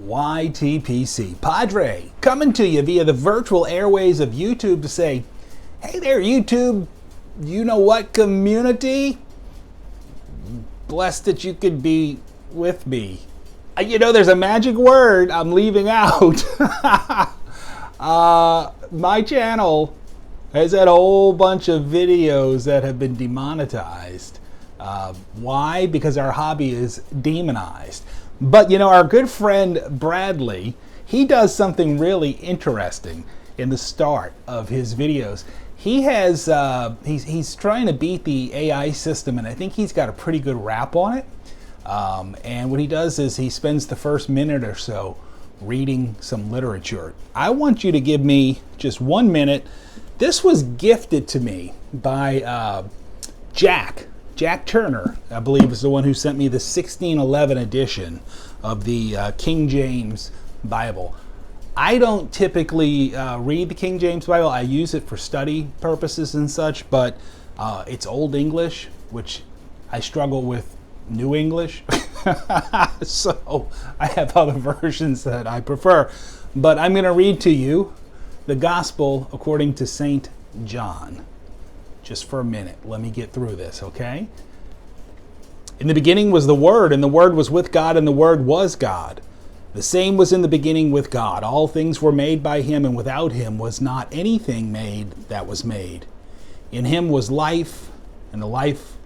YTPC. Padre coming to you via the virtual airways of YouTube to say, hey there, YouTube, you know what, community? Blessed that you could be with me. You know, there's a magic word I'm leaving out. My channel has had a whole bunch of videos that have been demonetized. Why? Because our hobby is demonized. But, you know, our good friend Bradley, he does something really interesting in the start of his videos. He has, he's trying to beat the AI system, and I think he's got a pretty good rap on it. And what he does is he spends the first minute or so reading some literature. I want you to give me just 1 minute. This was gifted to me by Jack Turner, I believe, is the one who sent me the 1611 edition of the King James Bible. I don't typically read the King James Bible. I use it for study purposes and such, but it's Old English, which I struggle with New English. So I have other versions that I prefer. But I'm going to read to you the Gospel according to St. John. Just for a minute. Let me get through this, okay? In the beginning was the Word, and the Word was with God, and the Word was God. The same was in the beginning with God. All things were made by him, and without him was not anything made that was made. In him was life, and the life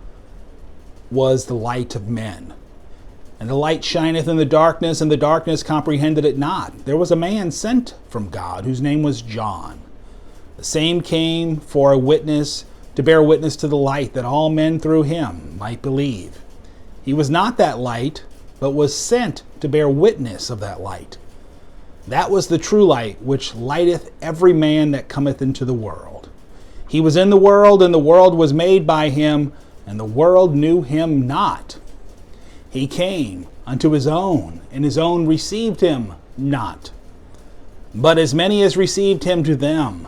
was the light of men. And the light shineth in the darkness, and the darkness comprehended it not. There was a man sent from God, whose name was John. The same came for a witness, to bear witness to the light, that all men through him might believe. He was not that light, but was sent to bear witness of that light. That was the true light, which lighteth every man that cometh into the world. He was in the world, and the world was made by him, and the world knew him not. He came unto his own, and his own received him not. But as many as received him, to them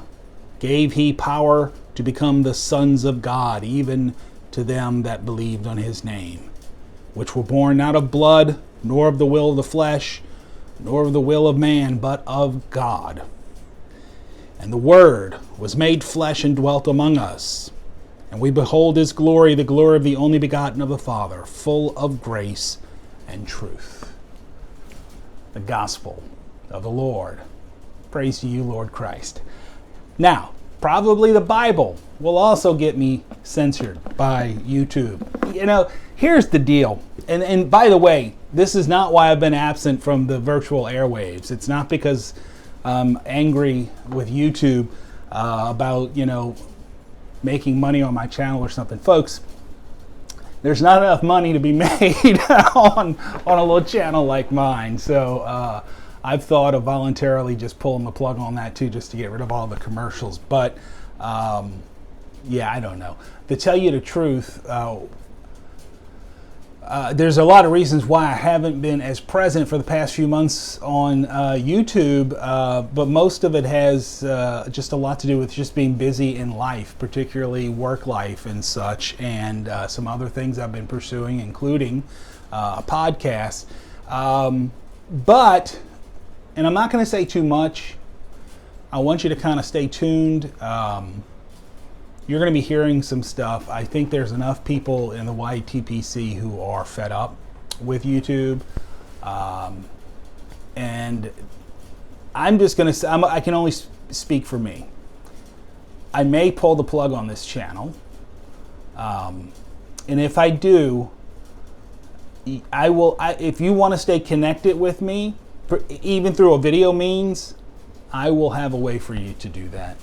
gave he power to become the sons of God, even to them that believed on his name, which were born not of blood, nor of the will of the flesh, nor of the will of man, but of God. And the Word was made flesh and dwelt among us. And we behold his glory, the glory of the only begotten of the Father, full of grace and truth. The Gospel of the Lord. Praise to you, Lord Christ. Now, probably the Bible will also get me censored by YouTube. You know, here's the deal. And by the way, this is not why I've been absent from the virtual airwaves. It's not because I'm angry with YouTube about, you know, making money on my channel or something. Folks, there's not enough money to be made on a little channel like mine. So I've thought of voluntarily just pulling the plug on that too, just to get rid of all the commercials. But yeah, I don't know. To tell you the truth, there's a lot of reasons why I haven't been as present for the past few months on YouTube, but most of it has just a lot to do with just being busy in life, particularly work life and such, and some other things I've been pursuing, including a podcast. But, and I'm not going to say too much, I want you to kind of stay tuned. You're going to be hearing some stuff. I think there's enough people in the YTPC who are fed up with YouTube. And I'm just going to say, I can only speak for me. I may pull the plug on this channel. And if I do, I will, if you want to stay connected with me, even through a video means, I will have a way for you to do that.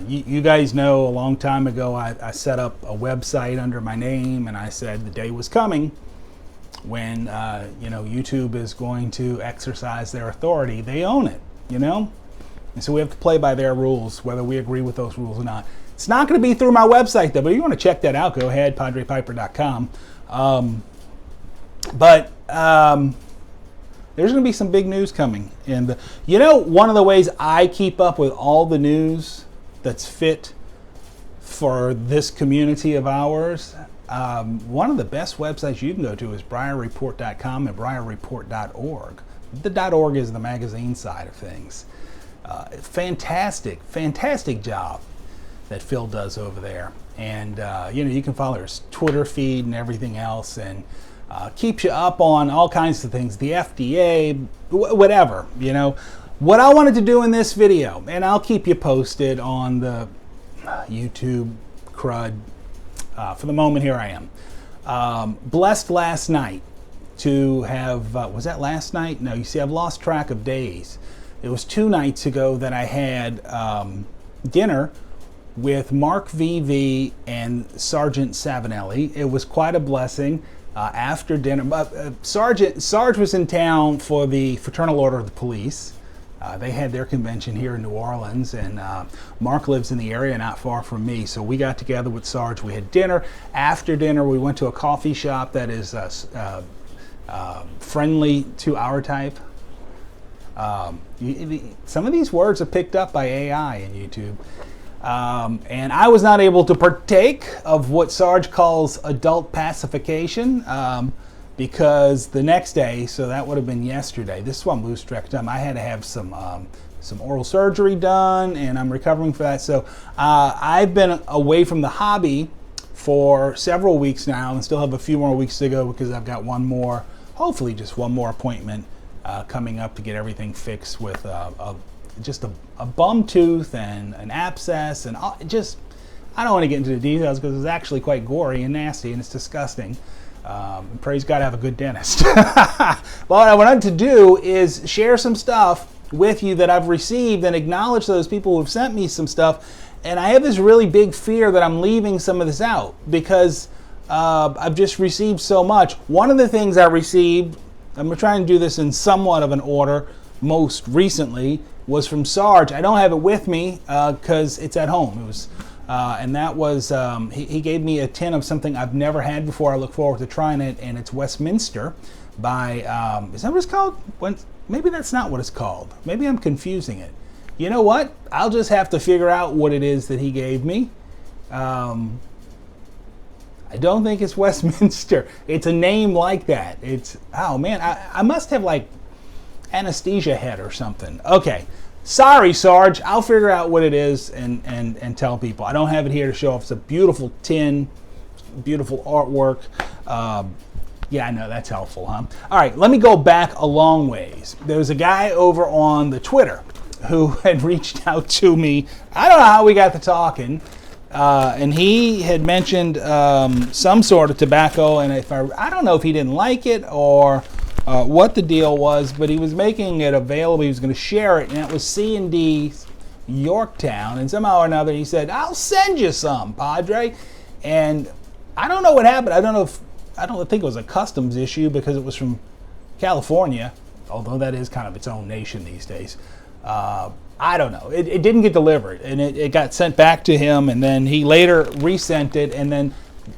You guys know a long time ago I set up a website under my name, and I said the day was coming when you know, YouTube is going to exercise their authority. They own it, you know, and so we have to play by their rules, whether we agree with those rules or not. It's not going to be through my website though, but if you want to check that out, go ahead, padrepiper.com. There's going to be some big news coming. And you know, one of the ways I keep up with all the news that's fit for this community of ours, one of the best websites you can go to is briarreport.com and briarreport.org. The .org is the magazine side of things. Fantastic job that Phil does over there. And you can follow his Twitter feed and everything else, and keeps you up on all kinds of things, the FDA, whatever. What I wanted to do in this video, and I'll keep you posted on the YouTube crud. For the moment, here I am. Blessed last night to have, was that last night? No, you see, I've lost track of days. It was 2 nights ago that I had dinner with Mark VV and Sergeant Savinelli. It was quite a blessing. After dinner, Sarge was in town for the Fraternal Order of the Police. They had their convention here in New Orleans, and Mark lives in the area not far from me, so we got together with Sarge. We had dinner. After dinner, we went to a coffee shop that is friendly to our type. Some of these words are picked up by AI in YouTube. And I was not able to partake of what Sarge calls adult pacification because the next day, so that would have been yesterday, this is what I'm loose track time, I had to have some oral surgery done, and I'm recovering for that. So I've been away from the hobby for several weeks now and still have a few more weeks to go because I've got one more, hopefully just one more appointment coming up to get everything fixed with just a bum tooth and an abscess, and I don't want to get into the details because it's actually quite gory and nasty and it's disgusting. Praise God I have a good dentist. But what I wanted to do is share some stuff with you that I've received and acknowledge those people who've sent me some stuff. And I have this really big fear that I'm leaving some of this out because I've just received so much. One of the things I received, I'm trying to do this in somewhat of an order, most recently, was from Sarge. I don't have it with me because it's at home. It was, and that was, he gave me a tin of something I've never had before. I look forward to trying it, and it's Westminster by, is that what it's called? Maybe that's not what it's called. Maybe I'm confusing it. You know what? I'll just have to figure out what it is that he gave me. I don't think it's Westminster. It's a name like that. It's, oh man, I must have like anesthesia head or something. Okay. Sorry, Sarge. I'll figure out what it is and tell people. I don't have it here to show off. It's a beautiful tin, beautiful artwork. Yeah, I know, that's helpful, huh? All right, let me go back a long ways. There was a guy over on the Twitter who had reached out to me. I don't know how we got to talking. And he had mentioned some sort of tobacco, and I don't know if he didn't like it or what the deal was, but he was making it available. He was going to share it, and it was C&D Yorktown, and somehow or another he said, "I'll send you some, Padre." And I don't know what happened. I don't think it was a customs issue because it was from California, although that is kind of its own nation these days. I don't know. It didn't get delivered, and it got sent back to him, and then he later resent it, and then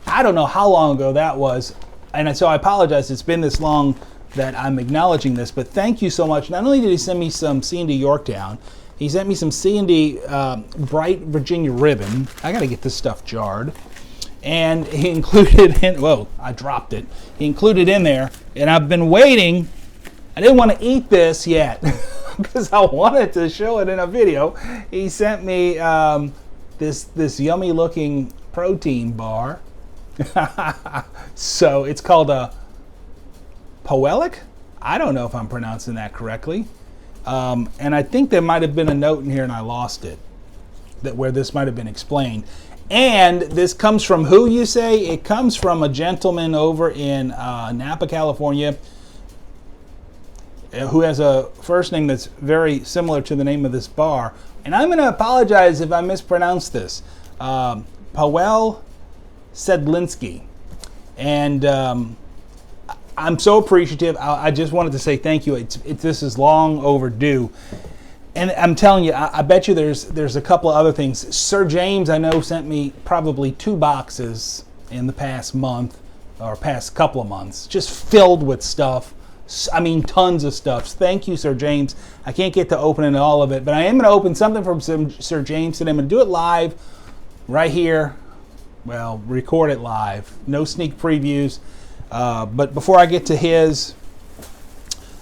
I don't know how long ago that was, and so I apologize. It's been this long that I'm acknowledging this, but thank you so much. Not only did he send me some C&D Yorktown, he sent me some C&D Bright Virginia Ribbon. I got to get this stuff jarred. And he included in, whoa, I dropped it. He included in there, and I've been waiting. I didn't want to eat this yet because I wanted to show it in a video. He sent me this yummy looking protein bar. So it's called a Poelic? I don't know if I'm pronouncing that correctly. And I think there might have been a note in here and I lost it, that where this might have been explained. And this comes from who, you say? It comes from a gentleman over in Napa, California, who has a first name that's very similar to the name of this bar. And I'm going to apologize if I mispronounce this. Powell Sedlinski. And I'm so appreciative. I just wanted to say thank you. This is long overdue. And I'm telling you, I bet you there's a couple of other things. Sir James, I know, sent me probably 2 boxes in the past month or past couple of months, just filled with stuff. I mean, tons of stuff. Thank you, Sir James. I can't get to opening all of it, but I am going to open something from Sir James today. I'm going to do it live right here. Well, record it live. No sneak previews. But before I get to his,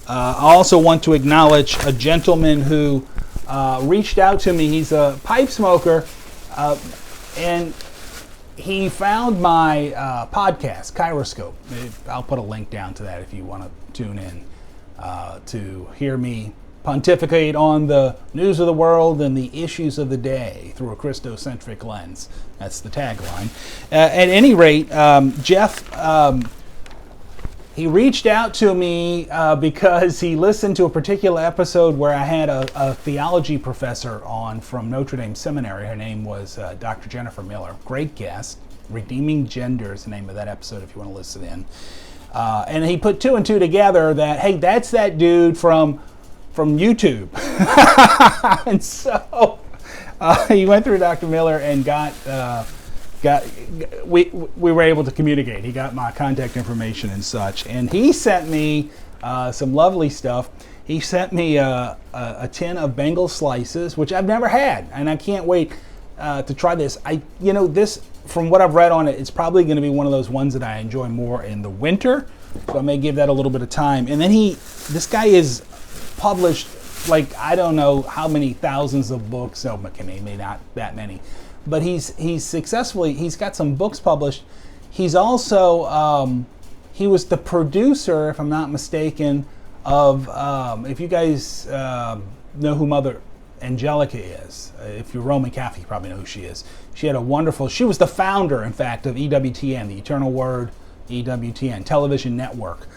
I also want to acknowledge a gentleman who reached out to me. He's a pipe smoker, and he found my podcast, Kyroscope. I'll put a link down to that if you want to tune in to hear me pontificate on the news of the world and the issues of the day through a Christocentric lens. That's the tagline. At any rate, Jeff, he reached out to me because he listened to a particular episode where I had a theology professor on from Notre Dame Seminary. Her name was Dr. Jennifer Miller. Great guest. Redeeming Gender is the name of that episode if you want to listen in. And he put two and two together that, hey, that's that dude from YouTube. And so he went through Dr. Miller and we were able to communicate. He got my contact information and such. And he sent me some lovely stuff. He sent me a tin of Bengal slices, which I've never had, and I can't wait to try this. This, from what I've read on it, it's probably going to be one of those ones that I enjoy more in the winter. So I may give that a little bit of time. And then this guy is published, like, I don't know how many thousands of books, maybe not that many, but he's got some books published. He's also, he was the producer, if I'm not mistaken, of, if you guys know who Mother Angelica is, if you're Roman Catholic, you probably know who she is. She was the founder, in fact, of EWTN, the Eternal Word, EWTN, television network.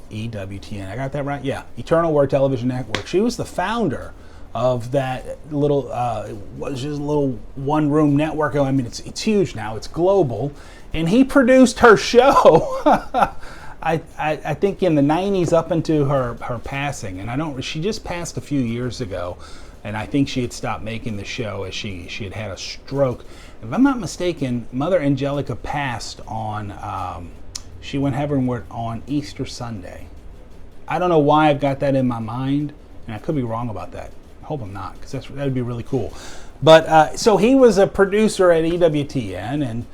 EWTN, I got that right? Yeah, Eternal Word Television Network. She was the founder of that little, it was just a little one-room network. I mean, it's huge now. It's global. And he produced her show, I think in the 90s up into her passing. And she just passed a few years ago. And I think she had stopped making the show as she had a stroke. If I'm not mistaken, Mother Angelica passed on... she went heavenward on Easter Sunday. I don't know why I've got that in my mind, and I could be wrong about that. I hope I'm not, because that would be really cool. But so he was a producer at EWTN, and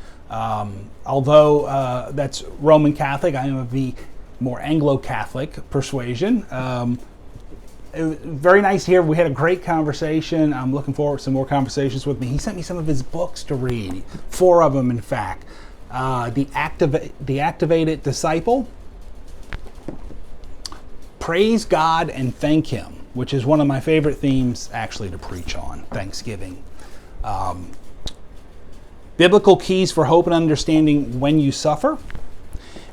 although that's Roman Catholic, I am of the more Anglo-Catholic persuasion. It was very nice to hear. We had a great conversation. I'm looking forward to some more conversations with me. He sent me some of his books to read, 4 of them, in fact. The Activated Disciple, Praise God and Thank Him, which is one of my favorite themes actually to preach on, Thanksgiving. Biblical Keys for Hope and Understanding When You Suffer,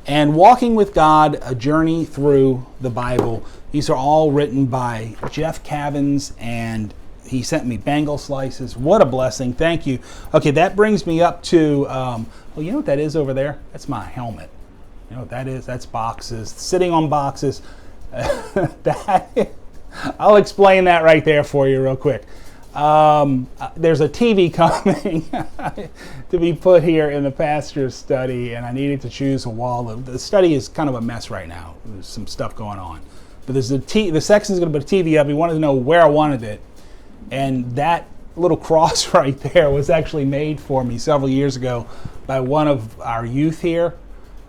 and Walking with God, A Journey Through the Bible. These are all written by Jeff Cavins, and he sent me Bengal slices. What a blessing. Thank you. Okay, that brings me up to, you know what that is over there? That's my helmet. You know what that is? That's boxes. Sitting on boxes. I'll explain that right there for you real quick. There's a TV coming to be put here in the pastor's study, and I needed to choose a wall. The study is kind of a mess right now. There's some stuff going on. But there's the section's going to put a TV up. He wanted to know where I wanted it. And that little cross right there was actually made for me several years ago by one of our youth here.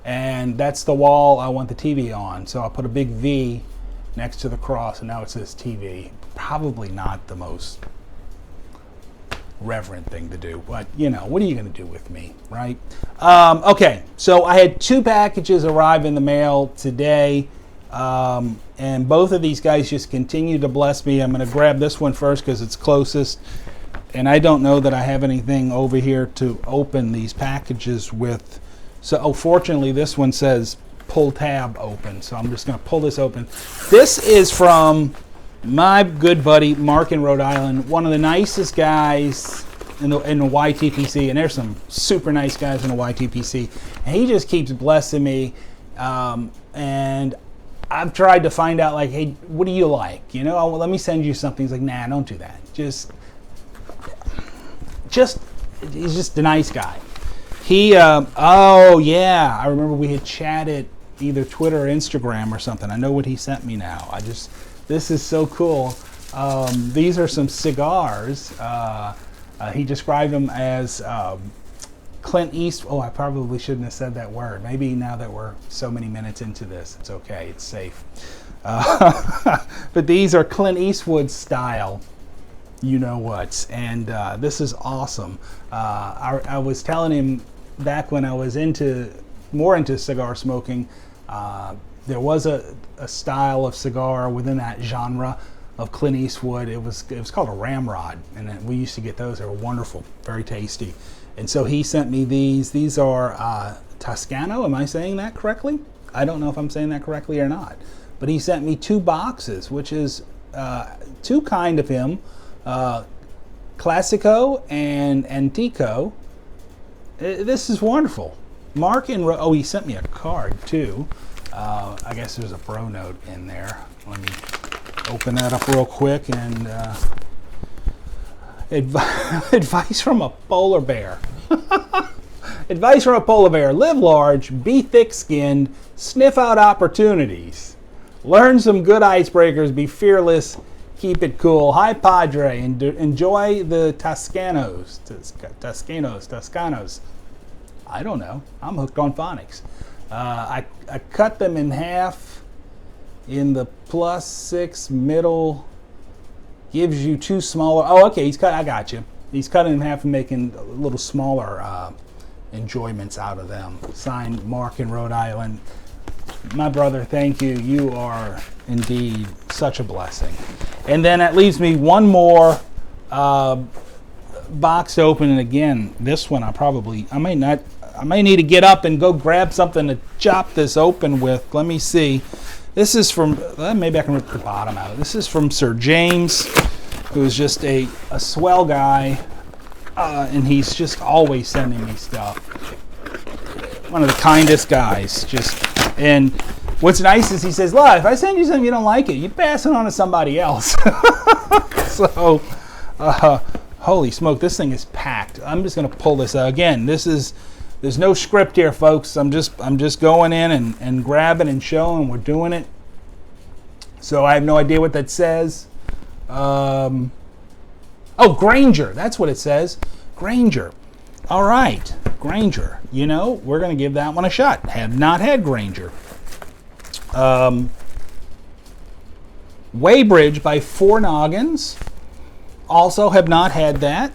And that's the wall I want the TV on. So I put a big V next to the cross, and now it says TV. Probably not the most reverent thing to do, but what are you going to do with me, right? Okay, so I had 2 packages arrive in the mail today. And both of these guys just continue to bless me. I'm going to grab this one first because it's closest. And I don't know that I have anything over here to open these packages with. So, fortunately, this one says pull tab open. So I'm just going to pull this open. This is from my good buddy, Mark in Rhode Island. One of the nicest guys in the YTPC. And there's some super nice guys in the YTPC. And he just keeps blessing me. And I've tried to find out, like, hey, what do you like? Let me send you something. He's like, nah, don't do that. He's just a nice guy. I remember we had chatted either Twitter or Instagram or something. I know what he sent me now. This is so cool. These are some cigars. He described them as Clint Eastwood. Oh, I probably shouldn't have said that word. Maybe now that we're so many minutes into this, it's okay. It's safe. But these are Clint Eastwood style, you know what? And this is awesome. I was telling him back when I was more into cigar smoking, there was a style of cigar within that genre of Clint Eastwood. It was called a ramrod, and we used to get those. They were wonderful, very tasty. And so he sent me these. These are Toscano. Am I saying that correctly? I don't know if I'm saying that correctly or not. But he sent me 2 boxes, which is too kind of him. Classico and Antico. This is wonderful. Mark and oh, he sent me a card too. I guess there's a bro note in there. Let me open that up real quick. And advice from a polar bear. Advice from a polar bear: live large, be thick-skinned, sniff out opportunities, learn some good icebreakers, be fearless, keep it cool. Hi, Padre, and enjoy the Toscanos. I don't know. I'm hooked on phonics. I cut them in half in the +6 middle. Gives you 2 smaller. Oh, okay. I got you. He's cutting in half and making a little smaller enjoyments out of them. Signed, Mark in Rhode Island. My brother, thank you. You are indeed such a blessing. And then that leaves me one more box to open. And again, this one I may need to get up and go grab something to chop this open with. Let me see. This is from, maybe I can rip the bottom out. This is from Sir James, who is just a swell guy, and he's just always sending me stuff. One of the kindest guys. And what's nice is he says, look, if I send you something you don't like it, you pass it on to somebody else. So, holy smoke, this thing is packed. I'm just going to pull this out. Again, there's no script here, folks. I'm just going in and grabbing and showing. We're doing it. So I have no idea what that says. Oh, Granger. That's what it says. Granger. All right, Granger. You know, we're going to give that one a shot. Have not had Granger. Weybridge by Four Noggins. Also have not had that.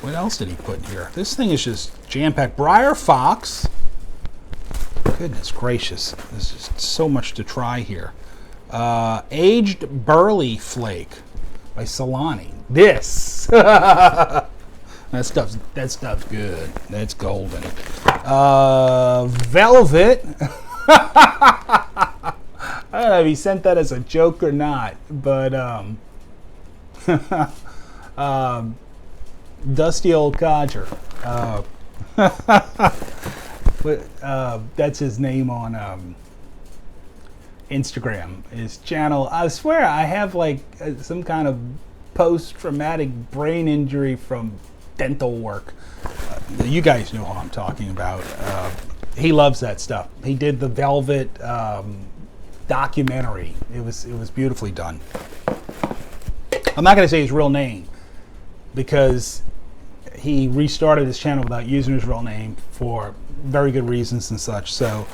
What else did he put in here? This thing is just jam-packed. Briar Fox. Goodness gracious. There's just so much to try here. Aged Burley Flake by Solani. This. that stuff's good. That's golden. Velvet. I don't know if he sent that as a joke or not, but dusty old codger. That's his name on Instagram. His channel. I swear I have like some kind of post-traumatic brain injury from dental work. You guys know who I'm talking about. He loves that stuff. He did the Velvet documentary. It was beautifully done. I'm not going to say his real name because he restarted his channel without using his real name for very good reasons and such. So,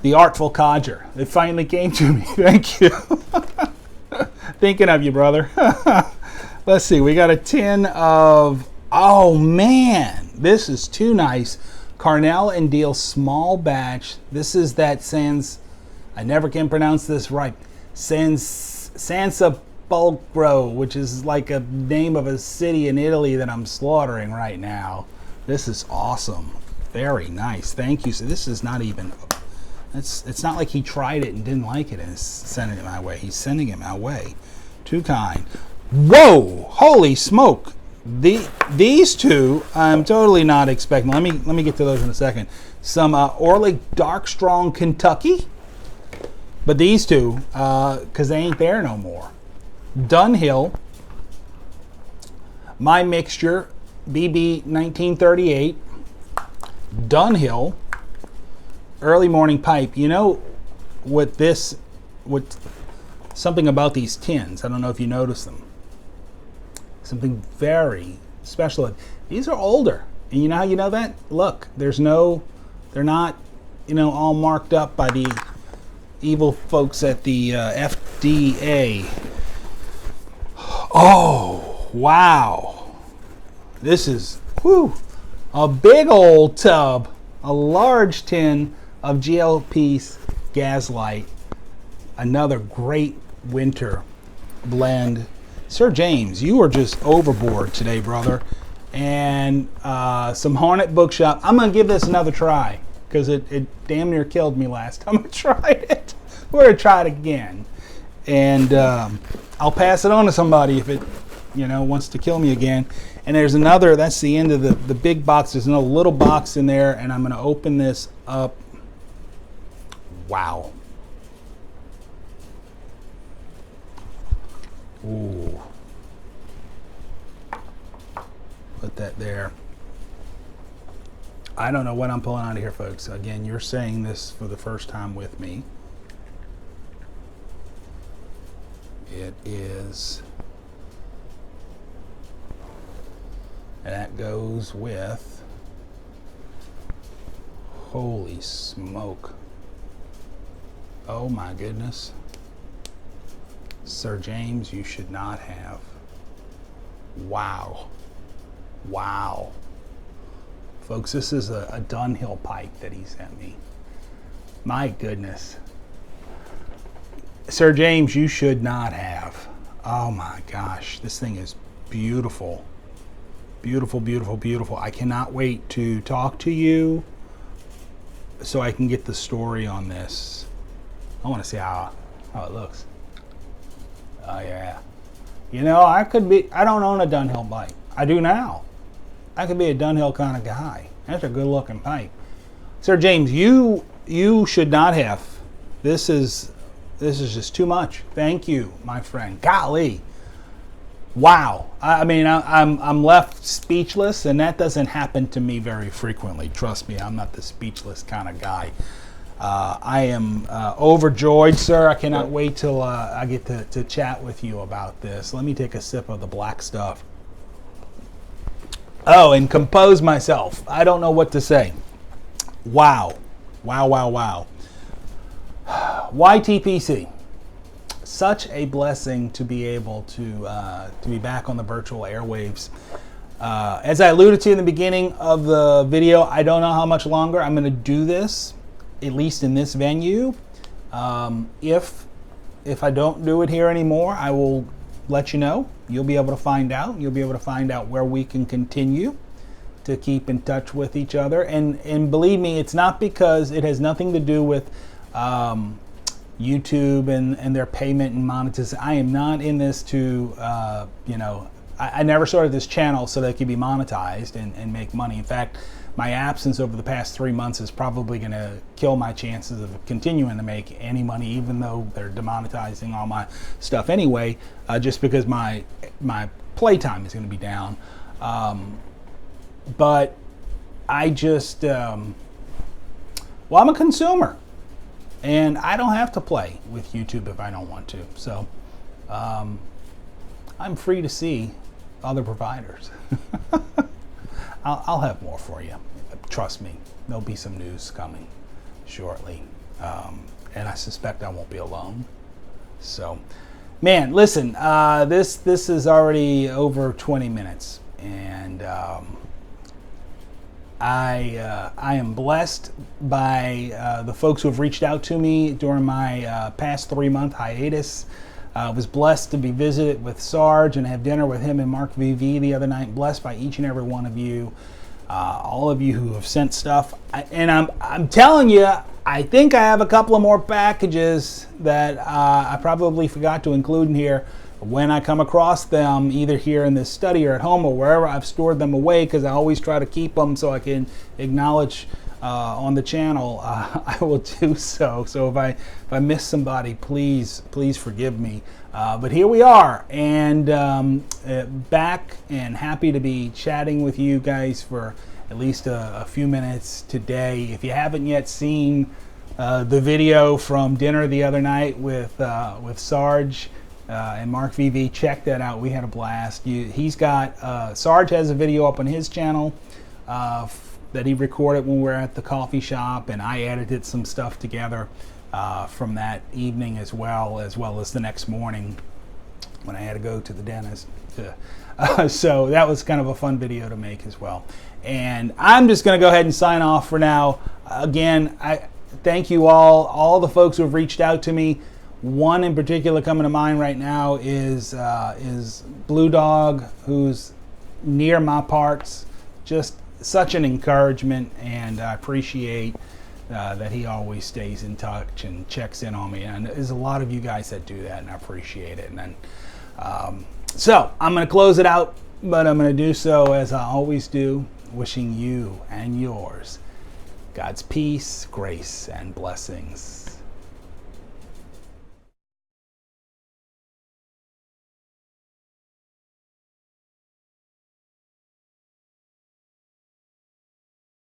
the Artful Codger. It finally came to me. Thank you. Thinking of you, brother. Let's see. We got a tin of, oh man, this is too nice. Carnell and Deal small batch. This is that I never can pronounce this right. Sansa Bulgro, which is like a name of a city in Italy that I'm slaughtering right now. This is awesome. Very nice. Thank you. So this is not even, it's not like he tried it and didn't like it and is sending it my way. He's sending it my way. Too kind. Whoa! Holy smoke! These two I'm totally not expecting. Let me get to those in a second. Some Orlick Dark Strong Kentucky. But these two, because they ain't there no more. Dunhill, My Mixture, BB 1938. Dunhill, Early Morning Pipe. You know what something about these tins, I don't know if you noticed them. Something very, special ed. These are older. And you know how you know that? Look, they're not, all marked up by the evil folks at the FDA. Oh, wow. This is, a big old tub, a large tin of GLP's Gaslight. Another great winter blend. Sir James, you are just overboard today, brother. And some Hornet Bookshop. I'm going to give this another try because it damn near killed me last time I tried it. We're going to try it again. And I'll pass it on to somebody if it, wants to kill me again. And there's another, that's the end of the big box. There's another little box in there, and I'm going to open this up. Wow. Ooh. Put that there. I don't know what I'm pulling out of here, folks. Again, you're saying this for the first time with me. It is, and that goes with, holy smoke. Oh my goodness. Sir James, you should not have. Wow. Wow. Folks, this is a Dunhill Pike that he sent me. My goodness. Sir James, you should not have. Oh my gosh, this thing is beautiful. Beautiful, beautiful, beautiful. I cannot wait to talk to you so I can get the story on this. I want to see how it looks. Oh yeah. I don't own a Dunhill bike. I do now. I could be a Dunhill kind of guy. That's a good looking pipe. Sir James, you should not have. This is just too much. Thank you, my friend. Golly. Wow. I'm left speechless, and that doesn't happen to me very frequently. Trust me, I'm not the speechless kind of guy. I am overjoyed, sir. I cannot wait till I get to chat with you about this. Let me take a sip of the black stuff. Oh, and compose myself. I don't know what to say. Wow. Wow, wow, wow. YTPC. Such a blessing to be able to be back on the virtual airwaves. As I alluded to in the beginning of the video, I don't know how much longer I'm going to do this, at least in this venue. If I don't do it here anymore, I will let you know. You'll be able to find out. You'll be able to find out where we can continue to keep in touch with each other. And believe me, it's not because it has nothing to do with YouTube and their payment and monetization. I am not in this to, I never started this channel so that it could be monetized and make money. In fact, my absence over the past 3 months is probably going to kill my chances of continuing to make any money, even though they're demonetizing all my stuff anyway, just because my playtime is going to be down. But I just, I'm a consumer, and I don't have to play with YouTube if I don't want to. So I'm free to see other providers. I'll have more for you. Trust me, there'll be some news coming shortly. And I suspect I won't be alone. So, man, listen, this is already over 20 minutes. And I am blessed by the folks who have reached out to me during my past 3-month hiatus. I was blessed to be visited with Sarge and have dinner with him and Mark VV the other night. Blessed by each and every one of you, all of you who have sent stuff. And I'm telling you, I think I have a couple of more packages that I probably forgot to include in here. When I come across them, either here in this study or at home or wherever I've stored them away, because I always try to keep them so I can acknowledge on the channel, I will do so. So if I miss somebody, please forgive me. But here we are, and back and happy to be chatting with you guys for at least a few minutes today. If you haven't yet seen the video from dinner the other night with Sarge and Mark VV. Check that out. We had a blast. He's got Sarge has a video up on his channel that he recorded when we were at the coffee shop, and I edited some stuff together from that evening as well as the next morning when I had to go to the dentist. So that was kind of a fun video to make as well. And I'm just going to go ahead and sign off for now. Again, I thank you all the folks who have reached out to me. One in particular coming to mind right now is Blue Dog, who's near my parts. Just such an encouragement, and I appreciate that he always stays in touch and checks in on me. And there's a lot of you guys that do that, and I appreciate it. And then, so I'm going to close it out, but I'm going to do so as I always do, wishing you and yours God's peace, grace, and blessings.